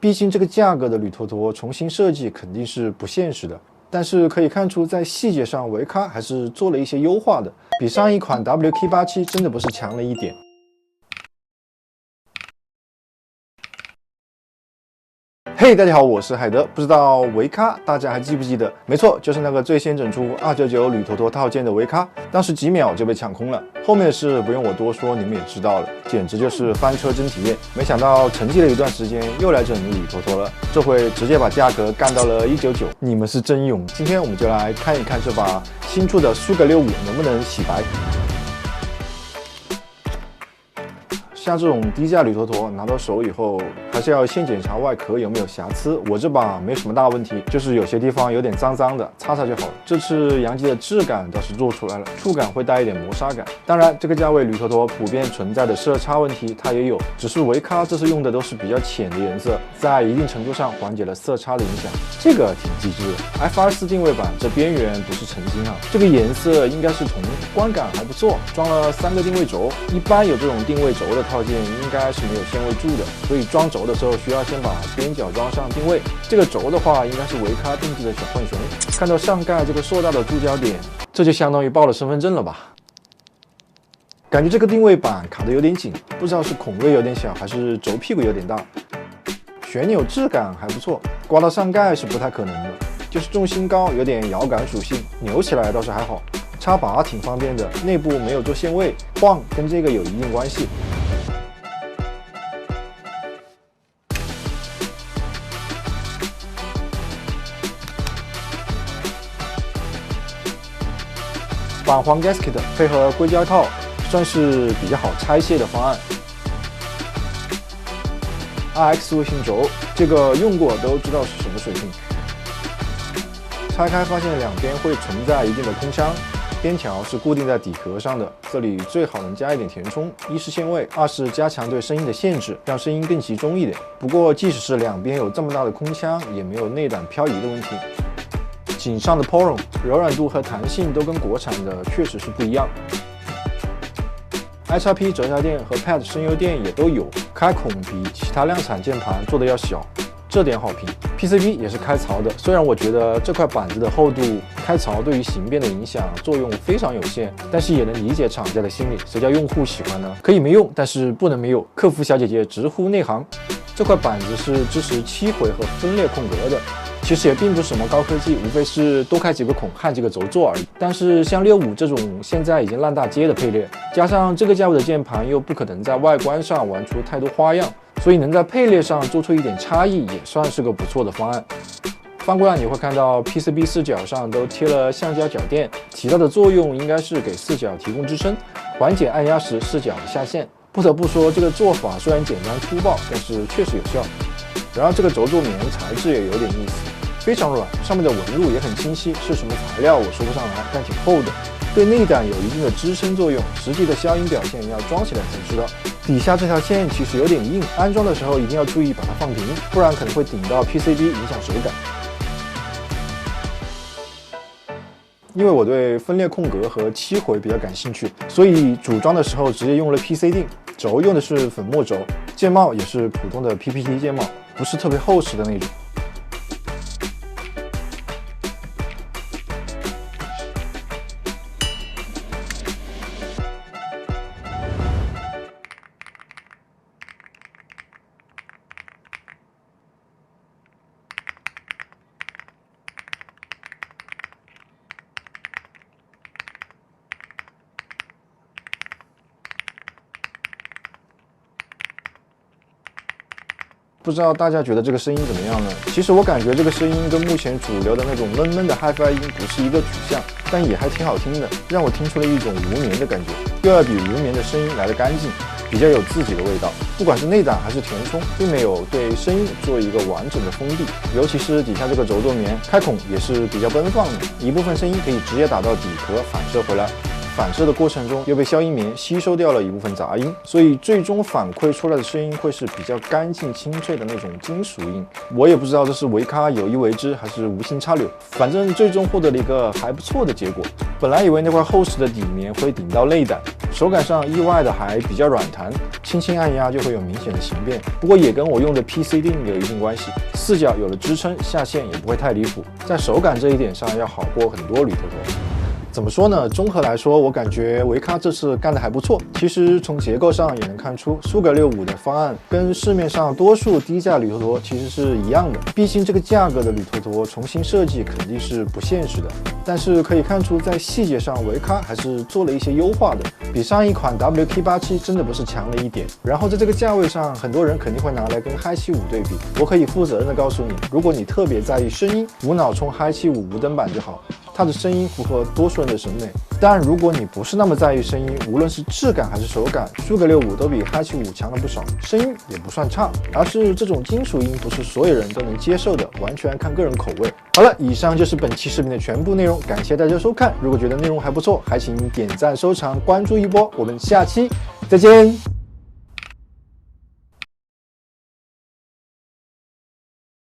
毕竟这个价格的铝坨坨重新设计肯定是不现实的。但是可以看出，在细节上维咖还是做了一些优化的，比上一款 WK87 真的不是强了一点。嘿，大家好，我是海德。不知道维咖大家还记不记得？没错，就是那个最先整出299铝坨坨套件的维咖，当时几秒就被抢空了。后面的事不用我多说，你们也知道了，简直就是翻车真体验。没想到沉寂了一段时间，又来整铝坨坨了，这回直接把价格干到了199，你们是真勇！今天我们就来看一看这把新出的苏格65能不能洗白。像这种低价铝坨坨拿到手以后，还是要先检查外壳有没有瑕疵。我这把没什么大问题，就是有些地方有点脏脏的，擦擦就好了。这次阳极的质感倒是做出来了，触感会带一点磨砂感。当然，这个价位铝坨坨普遍存在的色差问题它也有，只是维咖这次用的都是比较浅的颜色，在一定程度上缓解了色差的影响。这个挺机智的。FR4定位板这边缘不是澄清啊，这个颜色应该是铜，观感还不错。装了3个定位轴，一般有这种定位轴的套件应该是没有限位柱的，所以装轴的时候需要先把边角装上定位。这个轴的话，应该是维咖定制的小浣熊。看到上盖这个硕大的注胶点，这就相当于报了身份证了吧？感觉这个定位板卡得有点紧，不知道是孔位有点小，还是轴屁股有点大。旋钮质感还不错，刮到上盖是不太可能的，就是重心高，有点摇杆属性，扭起来倒是还好。插拔挺方便的，内部没有做限位，晃跟这个有一定关系。板簧 gasket 配合硅胶套，算是比较好拆卸的方案。RX 卫星轴，这个用过都知道是什么水平。拆开发现两边会存在一定的空腔，边条是固定在底壳上的，这里最好能加一点填充，一是限位，二是加强对声音的限制，让声音更集中一点。不过即使是两边有这么大的空腔，也没有内胆漂移的问题。颈上的 Poron 柔软度和弹性都跟国产的确实是不一样。iXP 折下垫和 Pad 声优垫也都有，开孔比其他量产键盘做的要小，这点好评。PCB 也是开槽的，虽然我觉得这块板子的厚度开槽对于形变的影响作用非常有限，但是也能理解厂家的心理，谁叫用户喜欢呢？可以没用，但是不能没有。客服小姐姐直呼内行。这块板子是支持7回和分裂空格的。其实也并不是什么高科技，无非是多开几个孔焊几个轴座而已。但是像65这种现在已经烂大街的配列，加上这个价位的键盘又不可能在外观上玩出太多花样，所以能在配列上做出一点差异，也算是个不错的方案。翻过来你会看到 PCB 四角上都贴了橡胶脚垫，起到的作用应该是给四角提供支撑，缓解按压时视角的下陷。不得不说，这个做法虽然简单粗暴，但是确实有效。然而这个轴座棉材质也有点意思，非常软，上面的纹路也很清晰，是什么材料我说不上来，但挺厚的，对内胆有一定的支撑作用，实际的消音表现要装起来才知道。底下这条线其实有点硬，安装的时候一定要注意把它放平，不然可能会顶到 PCB 影响手感。因为我对分裂空格和7回比较感兴趣，所以组装的时候直接用了 PC 钉，轴用的是粉末轴，键帽也是普通的 PPT 键帽，不是特别厚实的那种。不知道大家觉得这个声音怎么样呢？其实我感觉这个声音跟目前主流的那种闷闷的 HiFi 音不是一个取向，但也还挺好听的，让我听出了一种无眠的感觉，又要比无眠的声音来得干净，比较有自己的味道。不管是内胆还是填充，并没有对声音做一个完整的封闭，尤其是底下这个轴座棉开孔也是比较奔放的，一部分声音可以直接打到底壳反射回来。反射的过程中又被消音棉吸收掉了一部分杂音，所以最终反馈出来的声音会是比较干净清脆的那种金属音。我也不知道这是维咖有意为之还是无心插柳，反正最终获得了一个还不错的结果。本来以为那块厚实的底棉会顶到内胆，手感上意外的还比较软弹，轻轻按压就会有明显的形变。不过也跟我用的 PC 钉有一定关系，四角有了支撑，下线也不会太离谱，在手感这一点上要好过很多铝头头。怎么说呢？综合来说，我感觉维咖这次干得还不错。其实从结构上也能看出，苏格65的方案跟市面上多数低价铝头陀其实是一样的。毕竟这个价格的铝头陀重新设计肯定是不现实的。但是可以看出，在细节上维咖还是做了一些优化的，比上一款 WK87真的不是强了一点。然后在这个价位上，很多人肯定会拿来跟Hi75对比。我可以负责任的告诉你，如果你特别在意声音，无脑冲Hi75无灯版就好。它的声音符合多数人的审美，但如果你不是那么在意声音，无论是质感还是手感，苏格65都比Hi75强了不少，声音也不算差。而是这种金属音不是所有人都能接受的，完全看个人口味。好了，以上就是本期视频的全部内容，感谢大家收看。如果觉得内容还不错，还请点赞、收藏、关注一波。我们下期再见。